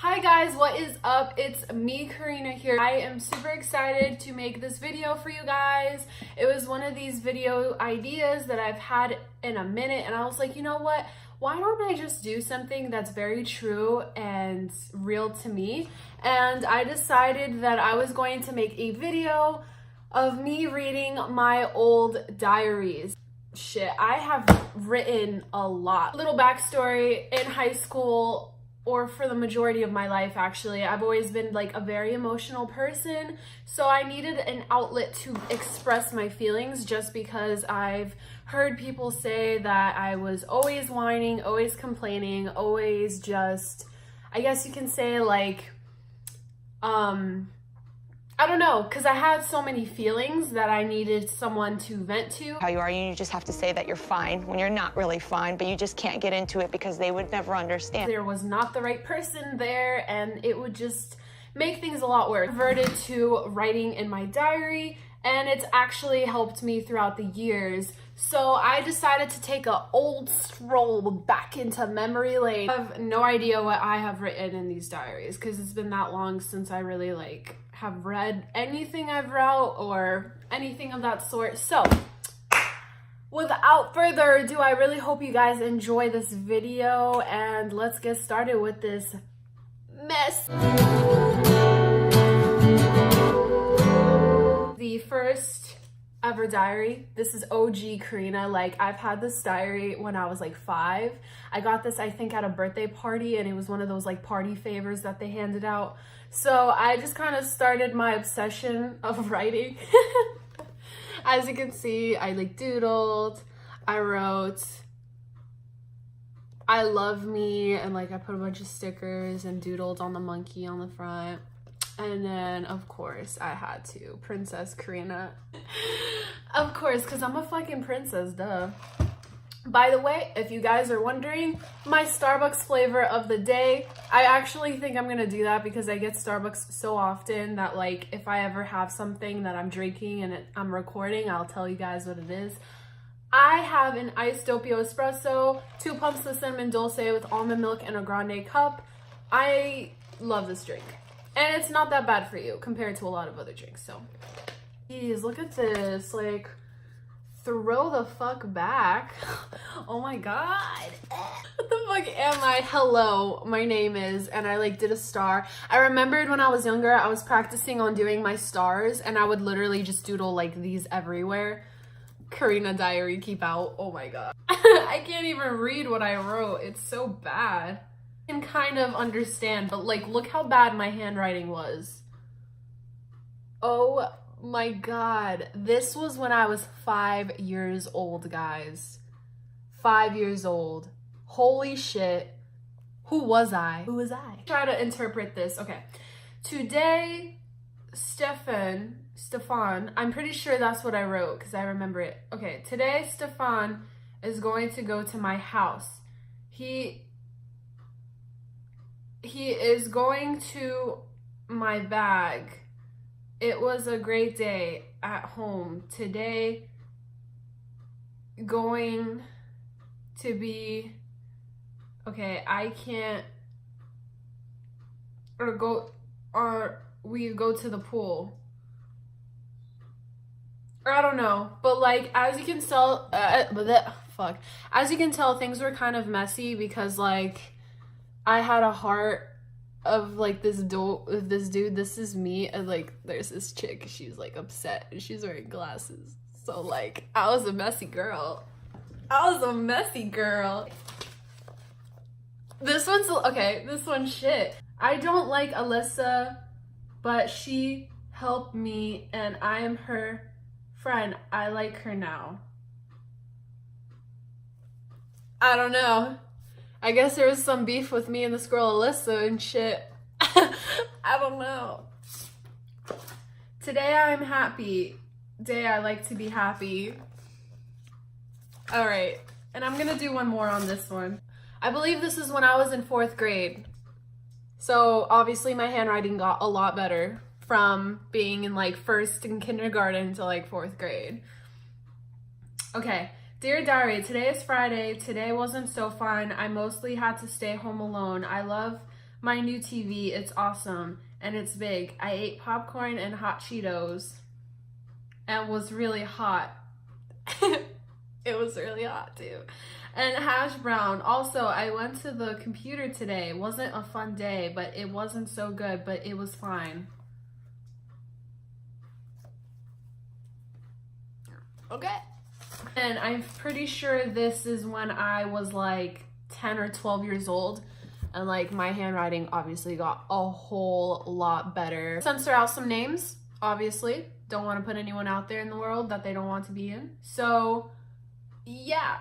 Hi guys, what is up? It's me, Karina here. I am super excited to make this video for you guys. It was one of these video ideas that I've had in a minute, and I was like, you know what? Why don't I just do something that's very true and real to me? And I decided that I was going to make a video of me reading my old diaries. Shit, I have written a lot. Little backstory: in high school, or for the majority of my life actually, I've always been like a very emotional person, so I needed an outlet to express my feelings, just because I've heard people say that I was always whining, always complaining, always just, I guess you can say like, I don't know, because I had so many feelings that I needed someone to vent to. How you are, you just have to say that you're fine when you're not really fine, but you just can't get into it because they would never understand. There was not the right person there, and it would just make things a lot worse. I reverted to writing in my diary, and it's actually helped me throughout the years. So I decided to take an old stroll back into memory lane. I have no idea what I have written in these diaries because it's been that long since I really have read anything I've wrote or anything of that sort. So without further ado, I really hope you guys enjoy this video, and let's get started with this mess. The first ever diary. This is OG Karina. Like, I've had this diary when I was like 5. I got this, I think, at a birthday party, and it was one of those like party favors that they handed out. So I just kind of started my obsession of writing. As you can see, I like doodled, I wrote "I love me," and like I put a bunch of stickers and doodled on the monkey on the front. And then, of course, I had to Princess Karina. Of course, because I'm a fucking princess, duh. By the way, if you guys are wondering, my Starbucks flavor of the day, I actually think I'm gonna do that because I get Starbucks so often that, like, if I ever have something that I'm drinking and I'm recording, I'll tell you guys what it is. I have an iced doppio espresso, 2 pumps of cinnamon dulce with almond milk in a grande cup. I love this drink. And it's not that bad for you compared to a lot of other drinks, so. Jeez, look at this, like, throw the fuck back. Oh my god. What the fuck am I? Hello, my name is, and I like did a star. I remembered when I was younger, I was practicing on doing my stars, and I would literally just doodle like these everywhere. Karina diary, keep out. Oh my god. I can't even read what I wrote. It's so bad. I can kind of understand, but like, look how bad my handwriting was. Oh my god. This was when I was 5 years old, guys. 5 years old. Holy shit. Who was I? Who was I? Try to interpret this. Okay. Today, Stefan, I'm pretty sure that's what I wrote because I remember it. Okay. Today, Stefan is going to go to my house. He is going to my bag. It was a great day at home. Today, going to be, okay, I can't, or we go to the pool. Or I don't know, but like, as you can tell, as you can tell, things were kind of messy because like, I had a heart of like this dude, this is me, and like there's this chick, she's like upset and she's wearing glasses. So like, I was a messy girl. This one's, okay, this one's shit. I don't like Alyssa, but she helped me and I am her friend. I like her now. I don't know. I guess there was some beef with me and this girl Alyssa and shit. I don't know. Today I'm happy. Day I like to be happy. All right, and I'm gonna do one more on this one. I believe this is when I was in 4th grade. So obviously my handwriting got a lot better from being in like 1st and kindergarten to like 4th grade. Okay. Dear Diary, today is Friday. Today wasn't so fun. I mostly had to stay home alone. I love my new TV. It's awesome and it's big. I ate popcorn and hot Cheetos and was really hot. It was really hot too. And hash brown. Also, I went to the computer today. It wasn't a fun day, but it wasn't so good, but it was fine. Okay. And I'm pretty sure this is when I was like 10 or 12 years old. And like my handwriting obviously got a whole lot better. Censor out some names, obviously. Don't want to put anyone out there in the world that they don't want to be in. So yeah,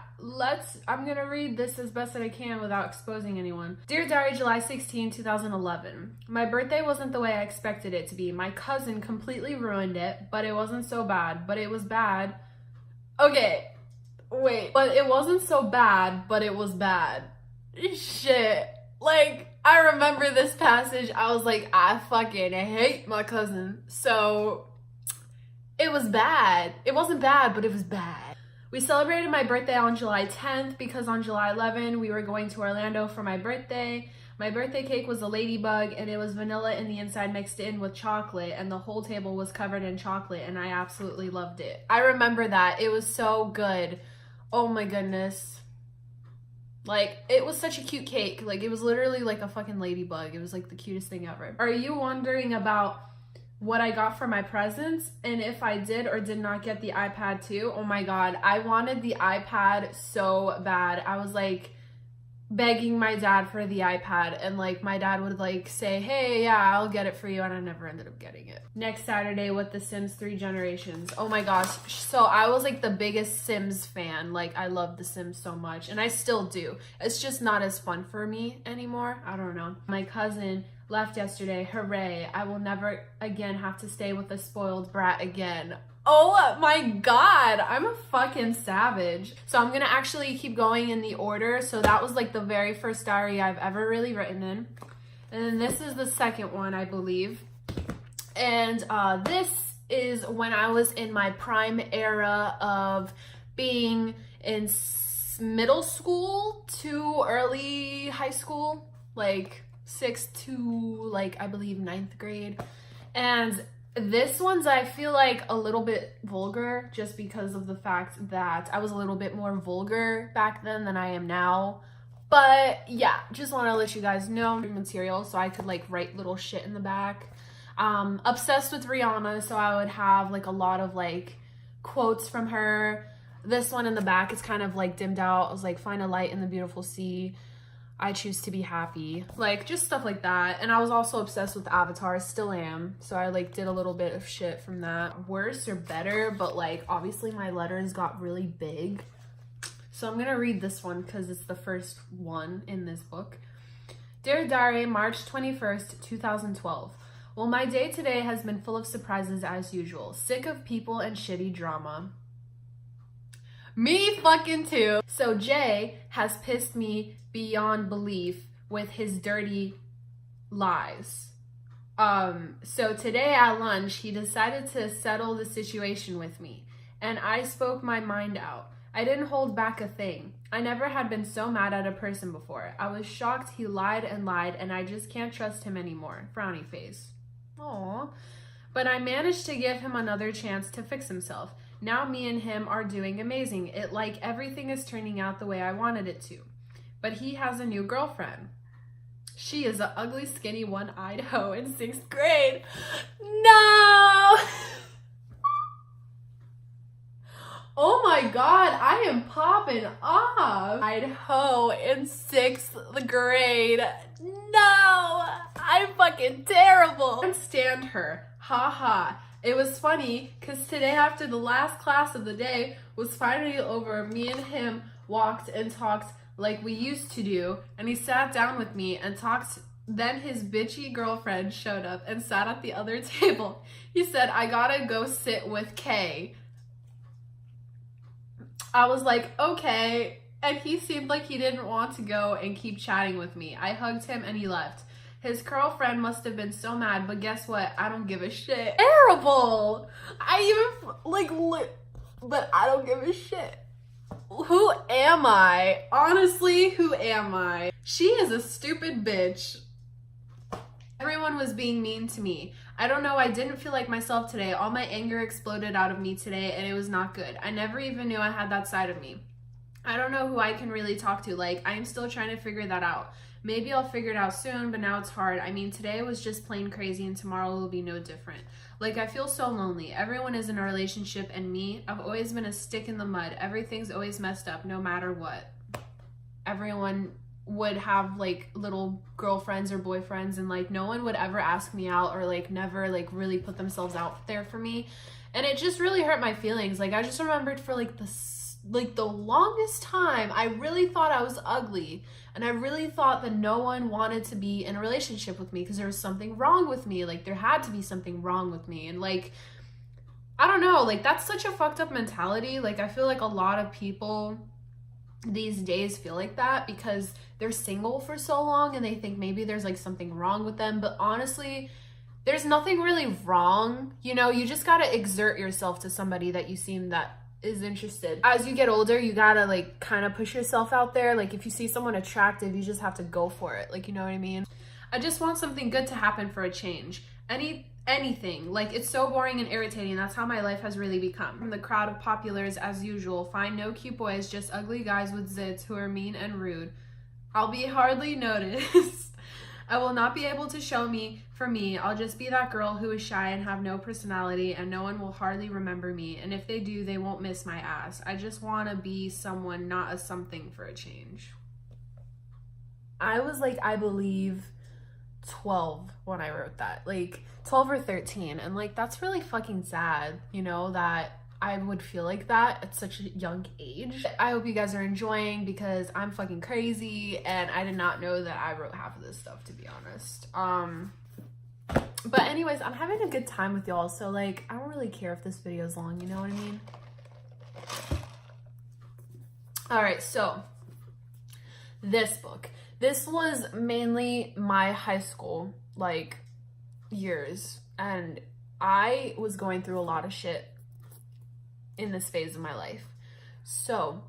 I'm gonna read this as best that I can without exposing anyone. Dear Diary, July 16, 2011. My birthday wasn't the way I expected it to be. My cousin completely ruined it, but it wasn't so bad. But it was bad. Okay, wait. But it wasn't so bad, but it was bad. Shit. Like, I remember this passage. I was like, I fucking hate my cousin. So, it was bad. It wasn't bad, but it was bad. We celebrated my birthday on July 10th because on July 11th, we were going to Orlando for my birthday. My birthday cake was a ladybug and it was vanilla in the inside mixed in with chocolate and the whole table was covered in chocolate and I absolutely loved it. I remember that. It was so good. Oh my goodness. Like, it was such a cute cake. Like, it was literally like a fucking ladybug. It was like the cutest thing ever. Are you wondering about what I got for my presents and if I did or did not get the iPad too? Oh my god, I wanted the iPad so bad. I was like begging my dad for the iPad and like my dad would like say, hey, yeah, I'll get it for you, and I never ended up getting it. Next Saturday with The Sims 3 Generations. Oh my gosh, so I was like the biggest Sims fan. Like, I love The Sims so much and I still do. It's just not as fun for me anymore. I don't know. My cousin left yesterday. Hooray. I will never again have to stay with a spoiled brat again. Oh my god, I'm a fucking savage. So I'm gonna actually keep going in the order. So that was like the very first diary I've ever really written in. And then this is the second one, I believe. And this is when I was in my prime era of being in middle school to early high school, like 6th to like I believe 9th grade. And this one's, I feel like, a little bit vulgar just because of the fact that I was a little bit more vulgar back then than I am now. But yeah, just want to let you guys know material so I could like write little shit in the back. Obsessed with Rihanna, so I would have like a lot of like quotes from her. This one in the back is kind of like dimmed out. I was like, find a light in the beautiful sea. I choose to be happy. Like, just stuff like that. And I was also obsessed with Avatar, still am. So I like did a little bit of shit from that. Worse or better, but like obviously my letters got really big. So I'm gonna read this one because it's the first one in this book. Dear Diary, March 21st, 2012. Well, my day today has been full of surprises as usual. Sick of people and shitty drama. Me fucking too. So Jay has pissed me beyond belief with his dirty lies. So today at lunch, he decided to settle the situation with me, and I spoke my mind out. I didn't hold back a thing. I never had been so mad at a person before. I was shocked he lied, and I just can't trust him anymore. Frowny face. Aww. But I managed to give him another chance to fix himself. Now me and him are doing amazing. It like everything is turning out the way I wanted it to. But he has a new girlfriend. She is an ugly, skinny, one-eyed hoe in 6th grade. No! Oh my god, I am popping off. I'd hoe in 6th grade. No! I'm fucking terrible. I can't stand her. Ha ha. It was funny because today after the last class of the day was finally over, me and him walked and talked like we used to do, and he sat down with me and talked. Then his bitchy girlfriend showed up and sat at the other table. He said, I gotta go sit with Kay. I was like, okay. And he seemed like he didn't want to go and keep chatting with me. I hugged him and he left. His girlfriend must have been so mad, but guess what? I don't give a shit. Terrible! But I don't give a shit. Who am I? Honestly, who am I? She is a stupid bitch. Everyone was being mean to me. I don't know, I didn't feel like myself today. All my anger exploded out of me today and it was not good. I never even knew I had that side of me. I don't know who I can really talk to. Like, I'm still trying to figure that out. Maybe I'll figure it out soon, but now it's hard. I mean, today was just plain crazy and tomorrow will be no different. Like, I feel so lonely. Everyone is in a relationship and me, I've always been a stick in the mud. Everything's always messed up no matter what. Everyone would have like little girlfriends or boyfriends and like no one would ever ask me out or like never like really put themselves out there for me. And it just really hurt my feelings. Like, I just remembered for like the longest time, I really thought I was ugly. And I really thought that no one wanted to be in a relationship with me because there was something wrong with me. Like, there had to be something wrong with me. And like, I don't know, like that's such a fucked up mentality. Like, I feel like a lot of people these days feel like that because they're single for so long and they think maybe there's like something wrong with them. But honestly, there's nothing really wrong. You know, you just gotta exert yourself to somebody that you seem that is interested. As you get older, you gotta like kind of push yourself out there. Like, if you see someone attractive, you just have to go for it. Like, you know what I mean? I just want something good to happen for a change. Anything. Like, it's so boring and irritating. That's how my life has really become. From the crowd of populars as usual, find no cute boys, just ugly guys with zits who are mean and rude. I'll be hardly noticed. I will not be able to show me for me. I'll just be that girl who is shy and have no personality and no one will hardly remember me. And if they do, they won't miss my ass. I just want to be someone, not a something for a change. I was like, I believe 12 when I wrote that. Like 12 or 13. And like, that's really fucking sad, you know, that I would feel like that at such a young age. I hope you guys are enjoying because I'm fucking crazy and I did not know that I wrote half of this stuff, to be honest. But anyways, I'm having a good time with y'all, so like, I don't really care if this video is long, you know what I mean? All right, so this book. This was mainly my high school, like, years, and I was going through a lot of shit in this phase of my life. So,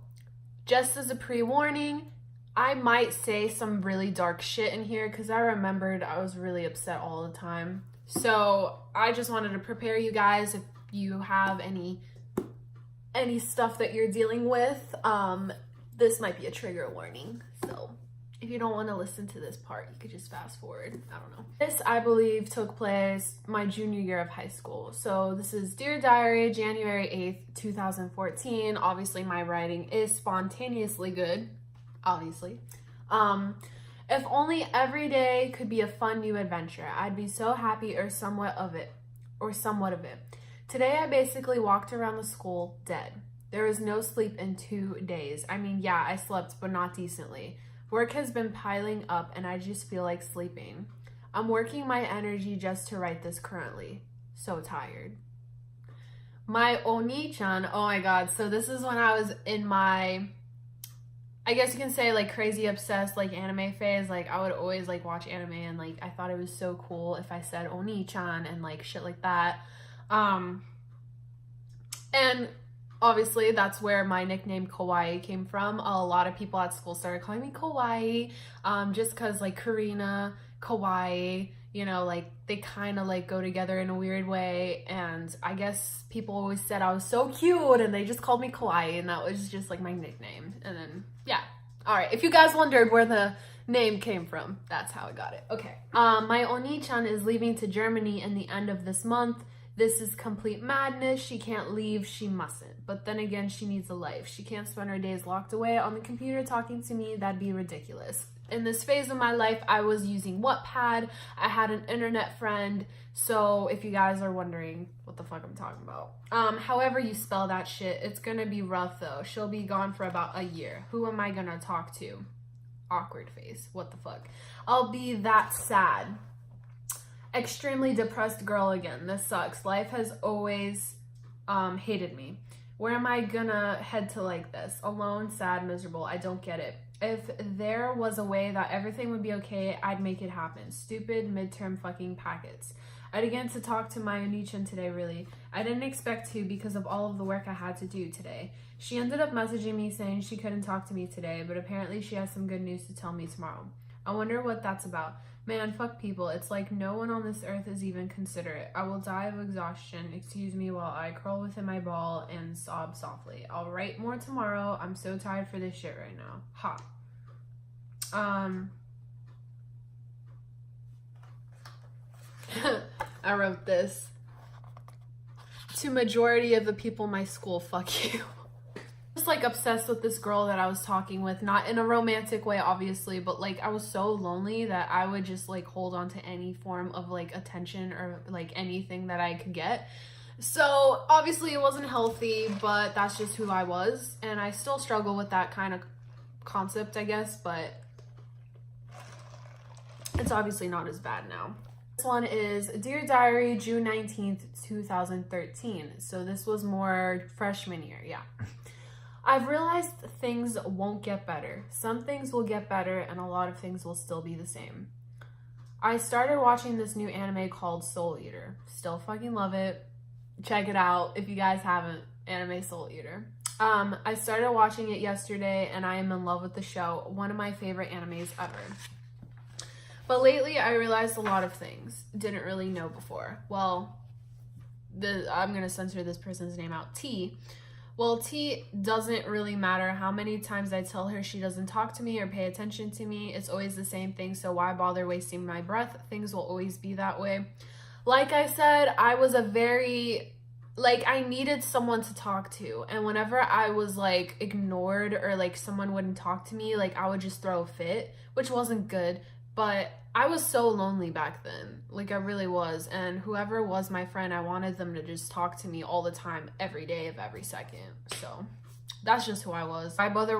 just as a pre-warning, I might say some really dark shit in here because I remembered I was really upset all the time. So, I just wanted to prepare you guys if you have any stuff that you're dealing with. This might be a trigger warning, so if you don't want to listen to this part, you could just fast forward. I don't know. This, I believe, took place my junior year of high school. So this is Dear Diary, January 8th, 2014. Obviously, my writing is spontaneously good, obviously. If only every day could be a fun new adventure, I'd be so happy or somewhat of it. Today, I basically walked around the school dead. There was no sleep in 2 days. I mean, yeah, I slept, but not decently. Work has been piling up and I just feel like sleeping. I'm working my energy just to write this currently. So tired. My Oni-chan, oh my god. So this is when I was in my, I guess you can say like crazy obsessed like anime phase. Like I would always like watch anime and like I thought it was so cool if I said Oni-chan and like shit like that. And obviously, that's where my nickname Kawaii came from. A lot of people at school started calling me Kawaii, just because, like, Karina, Kawaii, you know, like, they kind of, like, go together in a weird way, and I guess people always said I was so cute, and they just called me Kawaii, and that was just, like, my nickname, and then, yeah. Alright, if you guys wondered where the name came from, that's how I got it. Okay. My Oni-chan is leaving to Germany in the end of this month. This is complete madness. She can't leave. She mustn't. But then again, she needs a life. She can't spend her days locked away on the computer talking to me. That'd be ridiculous. In this phase of my life, I was using Wattpad. I had an internet friend. So if you guys are wondering what the fuck I'm talking about. However you spell that shit, it's gonna be rough though. She'll be gone for about a year. Who am I gonna talk to? Awkward face. What the fuck? I'll be that sad. Extremely depressed girl again. This sucks. Life has always hated me. Where am I gonna head to like this? Alone, sad, miserable. I don't get it. If there was a way that everything would be okay, I'd make it happen. Stupid midterm fucking packets. I began to talk to my Oni-chan today, really. I didn't expect to because of all of the work I had to do today. She ended up messaging me saying she couldn't talk to me today, but apparently she has some good news to tell me tomorrow. I wonder what that's about. Man, fuck people. It's like no one on this earth is even considerate. I will die of exhaustion. Excuse me while I curl within my ball and sob softly. I'll write more tomorrow. I'm so tired for this shit right now. Ha. I wrote this. To majority of the people in my school, fuck you. Just like obsessed with this girl that I was talking with, not in a romantic way obviously, but like I was so lonely that I would just like hold on to any form of like attention or like anything that I could get. So obviously it wasn't healthy, but that's just who I was, and I still struggle with that kind of concept, I guess, but it's obviously not as bad now. This one is Dear Diary, June 19th, 2013. So this was more freshman year, yeah. I've realized things won't get better. Some things will get better and a lot of things will still be the same. I started watching this new anime called Soul Eater. Still fucking love it. Check it out if you guys haven't. Anime Soul Eater. I started watching it yesterday and I am in love with the show. One of my favorite animes ever. But lately I realized a lot of things. Didn't really know before. Well, I'm going to censor this person's name out. T. Well, T doesn't really matter how many times I tell her she doesn't talk to me or pay attention to me. It's always the same thing, so why bother wasting my breath? Things will always be that way. Like I said, I was I needed someone to talk to. And whenever I was, like, ignored or, like, someone wouldn't talk to me, like, I would just throw a fit, which wasn't good. But I was so lonely back then. Like, I really was. And whoever was my friend, I wanted them to just talk to me all the time, every day of every second. So, that's just who I was. Why bother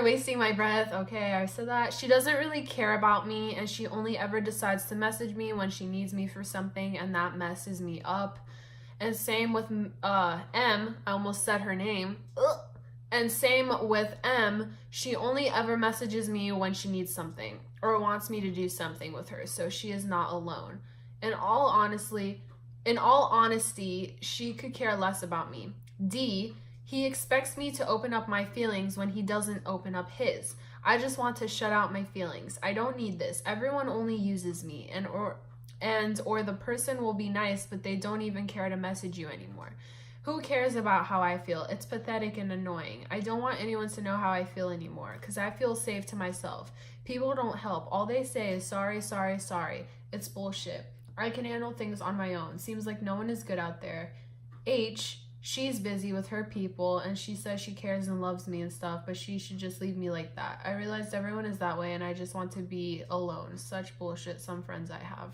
wasting my breath? Okay, I said that. She doesn't really care about me, and she only ever decides to message me when she needs me for something, and that messes me up. And same with M. I almost said her name. Ugh. And same with M, she only ever messages me when she needs something or wants me to do something with her, so she is not alone. In all honesty, she could care less about me. D, he expects me to open up my feelings when he doesn't open up his. I just want to shut out my feelings. I don't need this. Everyone only uses me, or the person will be nice, but they don't even care to message you anymore. Who cares about how I feel? It's pathetic and annoying. I don't want anyone to know how I feel anymore because I feel safe to myself. People don't help. All they say is sorry, sorry, sorry. It's bullshit. I can handle things on my own. Seems like no one is good out there. H, she's busy with her people and she says she cares and loves me and stuff, but she should just leave me like that. I realized everyone is that way and I just want to be alone. Such bullshit, some friends I have.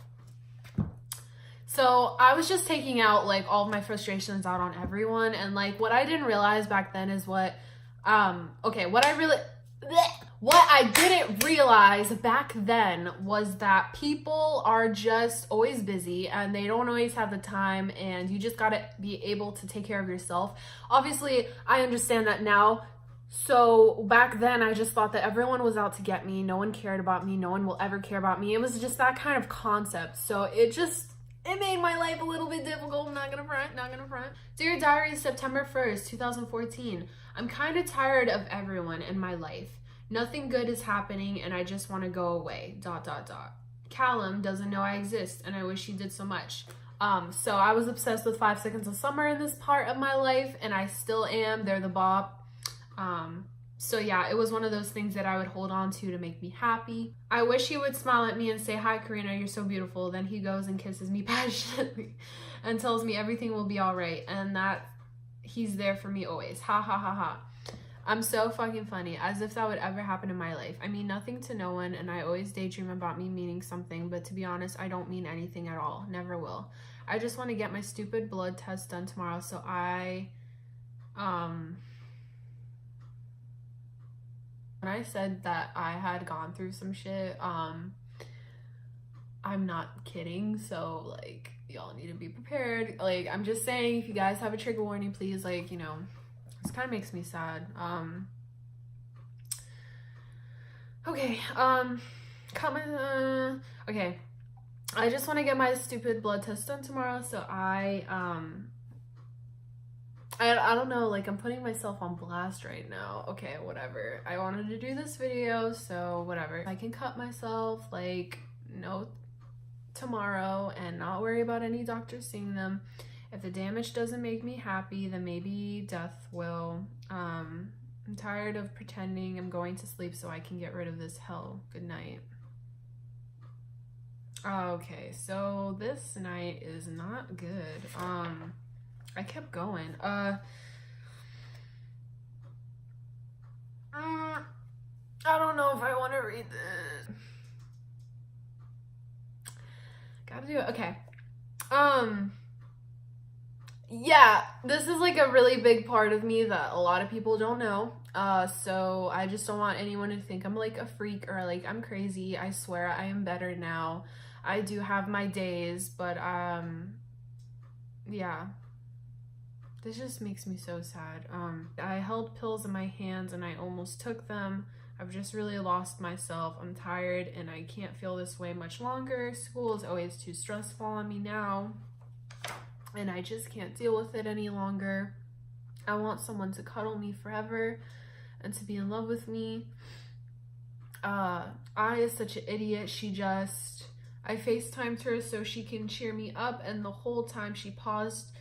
So I was just taking out like all of my frustrations out on everyone, and like what I didn't realize back then is what I didn't realize back then was that people are just always busy and they don't always have the time, and you just gotta be able to take care of yourself. Obviously, I understand that now. So back then I just thought that everyone was out to get me. No one cared about me. No one will ever care about me. It was just that kind of concept. So it made my life a little bit difficult. I'm not gonna front. Dear Diary, September 1st, 2014. I'm kind of tired of everyone in my life. Nothing good is happening and I just want to go away. ... Callum doesn't know I exist and I wish he did so much. So I was obsessed with 5 Seconds of Summer in this part of my life, and I still am. They're the bop. So yeah, it was one of those things that I would hold on to make me happy. I wish he would smile at me and say, "Hi, Karina, you're so beautiful." Then he goes and kisses me passionately and tells me everything will be all right and that he's there for me always. Ha ha ha ha. I'm so fucking funny, as if that would ever happen in my life. I mean nothing to no one, and I always daydream about me meaning something, but to be honest, I don't mean anything at all. Never will. I just want to get my stupid blood test done tomorrow, so when I said that I had gone through some shit, I'm not kidding. So like, y'all need to be prepared. Like, I'm just saying, if you guys have a trigger warning, please, like, you know, this kind of makes me sad. Okay, okay, I just want to get my stupid blood test done tomorrow, so I don't know, like I'm putting myself on blast right now. Okay, whatever. I wanted to do this video, so whatever. I can cut myself like no tomorrow and not worry about any doctors seeing them. If the damage doesn't make me happy, then maybe death will. I'm tired of pretending I'm going to sleep so I can get rid of this hell. Good night. Okay, so this night is not good. I kept going. I don't know if I want to read this. Gotta do it. Okay. Yeah, this is like a really big part of me that a lot of people don't know. So I just don't want anyone to think I'm like a freak or like I'm crazy. I swear I am better now. I do have my days, but yeah. This just makes me so sad. I held pills in my hands and I almost took them. I've just really lost myself. I'm tired and I can't feel this way much longer. School is always too stressful on me now. And I just can't deal with it any longer. I want someone to cuddle me forever and to be in love with me. I is such an idiot. I FaceTimed her so she can cheer me up, and the whole time she paused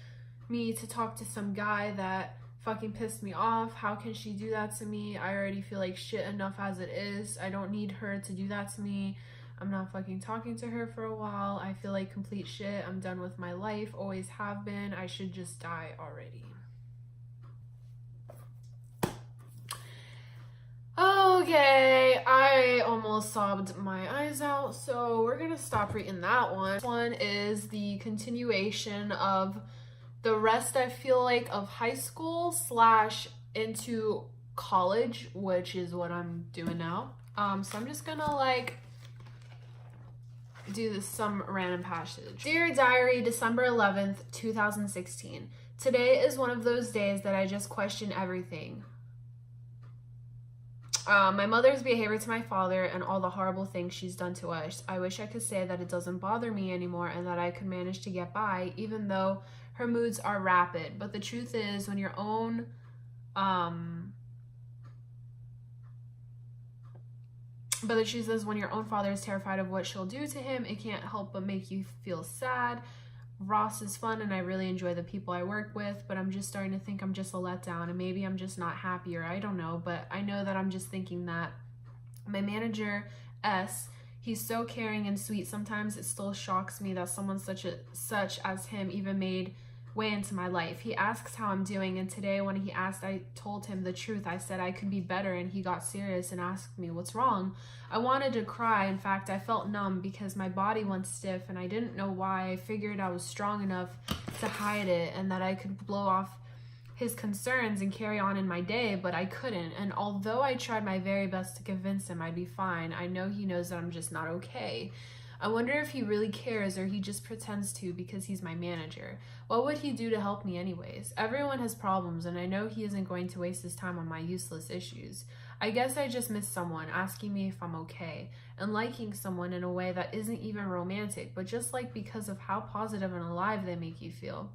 me to talk to some guy that fucking pissed me off. How can she do that to me? I already feel like shit enough as it is. I don't need her to do that to me. I'm not fucking talking to her for a while. I feel like complete shit. I'm done with my life. Always have been. I should just die already. Okay, I almost sobbed my eyes out, so we're gonna stop reading that one. This one is the continuation of the rest, I feel like, of high school / into college, which is what I'm doing now. So I'm just gonna like do some random passage. Dear Diary, December 11th, 2016. Today is one of those days that I just question everything. My mother's behavior to my father and all the horrible things she's done to us. I wish I could say that it doesn't bother me anymore and that I could manage to get by, even though her moods are rapid. But the truth is, when your own when your own father is terrified of what she'll do to him, it can't help but make you feel sad. Ross is fun and I really enjoy the people I work with, but I'm just starting to think I'm just a letdown and maybe I'm just not happy, or I don't know, but I know that I'm just thinking that. My manager, S, he's so caring and sweet. Sometimes it still shocks me that someone such as him even made way into my life. He asks how I'm doing, and today when he asked, I told him the truth. I said I could be better, and he got serious and asked me what's wrong. I wanted to cry. In fact, I felt numb because my body went stiff and I didn't know why. I figured I was strong enough to hide it and that I could blow off his concerns and carry on in my day, but I couldn't. And although I tried my very best to convince him I'd be fine, I know he knows that I'm just not okay. I wonder if he really cares or he just pretends to because he's my manager. What would he do to help me anyways? Everyone has problems, and I know he isn't going to waste his time on my useless issues. I guess I just miss someone asking me if I'm okay and liking someone in a way that isn't even romantic, but just like because of how positive and alive they make you feel.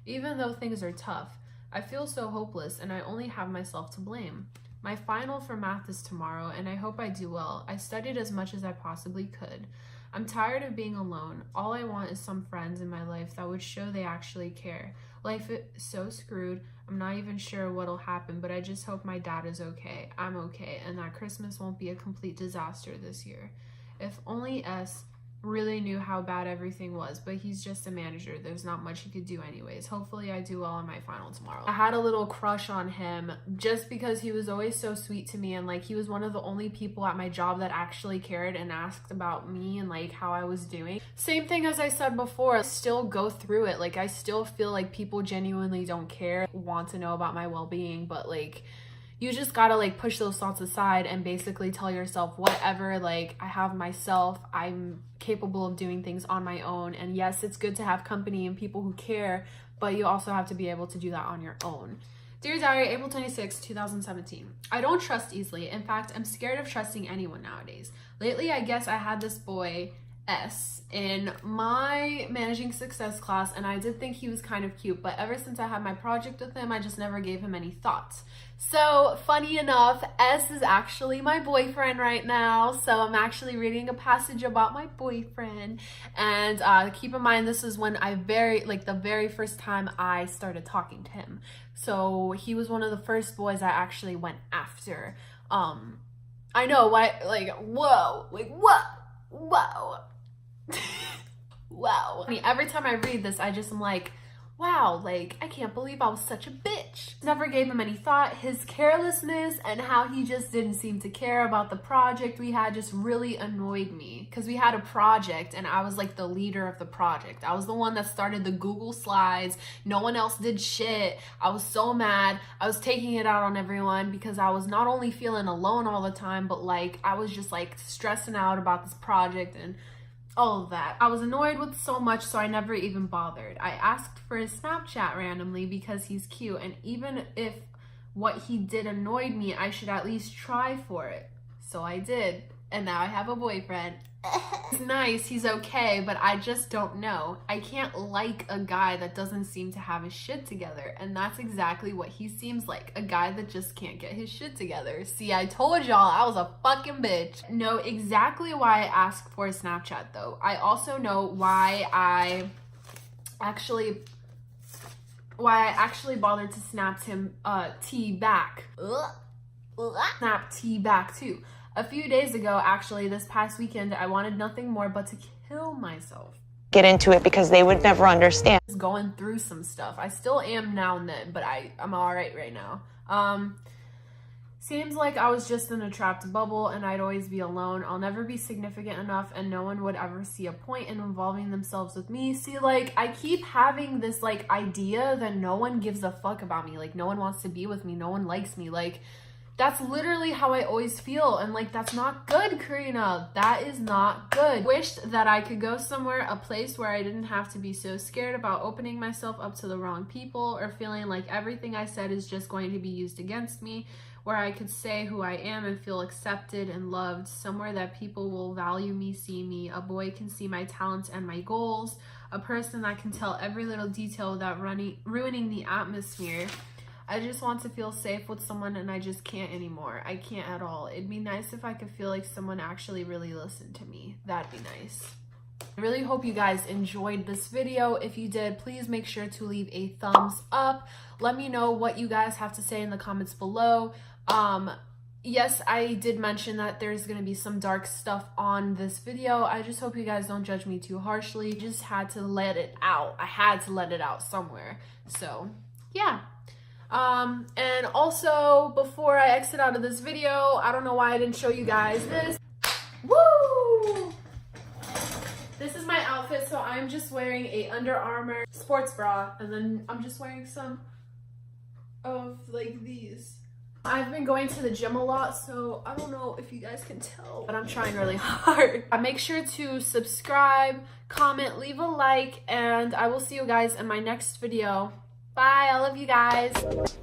Even though things are tough, I feel so hopeless and I only have myself to blame. My final for math is tomorrow and I hope I do well. I studied as much as I possibly could. I'm tired of being alone. All I want is some friends in my life that would show they actually care. Life is so screwed. I'm not even sure what'll happen, but I just hope my dad is okay. I'm okay, and that Christmas won't be a complete disaster this year. If only S really knew how bad everything was, but he's just a manager. There's not much he could do anyways. Hopefully I do well on my final tomorrow. I had a little crush on him just because he was always so sweet to me, and like he was one of the only people at my job that actually cared and asked about me and like how I was doing. Same thing as I said before, I still go through it. Like I still feel like people genuinely don't care, want to know about my well-being, but like you just gotta like push those thoughts aside and basically tell yourself whatever, like I have myself, I'm capable of doing things on my own, and yes, it's good to have company and people who care, but you also have to be able to do that on your own. Dear Diary, April 26, 2017. I don't trust easily. In fact, I'm scared of trusting anyone nowadays. Lately, I guess I had this boy S in my managing success class, and I did think he was kind of cute, but ever since I had my project with him, I just never gave him any thoughts. So funny enough, S is actually my boyfriend right now. So I'm actually reading a passage about my boyfriend, and keep in mind this is when the very first time I started talking to him. So he was one of the first boys I actually went after. I know, why, like, whoa, like, what? Whoa. Wow. I mean, every time I read this, I just am like, wow, like, I can't believe I was such a bitch. Never gave him any thought. His carelessness and how he just didn't seem to care about the project we had just really annoyed me, because we had a project and I was like the leader of the project. I was the one that started the Google Slides. No one else did shit. I was so mad. I was taking it out on everyone because I was not only feeling alone all the time, but like I was just like stressing out about this project and all of that. I was annoyed with so much, so I never even bothered. I asked for his Snapchat randomly because he's cute, and even if what he did annoyed me, I should at least try for it. So I did, and now I have a boyfriend. He's nice, he's okay, but I just don't know. I can't like a guy that doesn't seem to have his shit together, and that's exactly what he seems like, a guy that just can't get his shit together. See, I told y'all I was a fucking bitch. Know exactly why I asked for a Snapchat though. I also know why I actually bothered to snap him T back. Snap T back too. A few days ago, actually, this past weekend, I wanted nothing more but to kill myself. Get into it because they would never understand. I was going through some stuff. I still am now and then, but I'm all right now. Seems like I was just in a trapped bubble and I'd always be alone. I'll never be significant enough and no one would ever see a point in involving themselves with me. See, like, I keep having this, like, idea that no one gives a fuck about me. Like, no one wants to be with me. No one likes me. Like, that's literally how I always feel, and like, that's not good, Karina. That is not good. Wished that I could go somewhere, a place where I didn't have to be so scared about opening myself up to the wrong people or feeling like everything I said is just going to be used against me, where I could say who I am and feel accepted and loved, somewhere that people will value me, see me, a boy can see my talents and my goals, a person that can tell every little detail without ruining the atmosphere. I just want to feel safe with someone and I just can't anymore. I can't at all. It'd be nice if I could feel like someone actually really listened to me. That'd be nice. I really hope you guys enjoyed this video. If you did, please make sure to leave a thumbs up. Let me know what you guys have to say in the comments below. Yes, I did mention that there's gonna be some dark stuff on this video. I just hope you guys don't judge me too harshly. Just had to let it out. I had to let it out somewhere. So, yeah. And also, before I exit out of this video, I don't know why I didn't show you guys this. Woo! This is my outfit, so I'm just wearing a Under Armour sports bra, and then I'm just wearing some of, like, these. I've been going to the gym a lot, so I don't know if you guys can tell, but I'm trying really hard. Make sure to subscribe, comment, leave a like, and I will see you guys in my next video. Bye, I love you guys.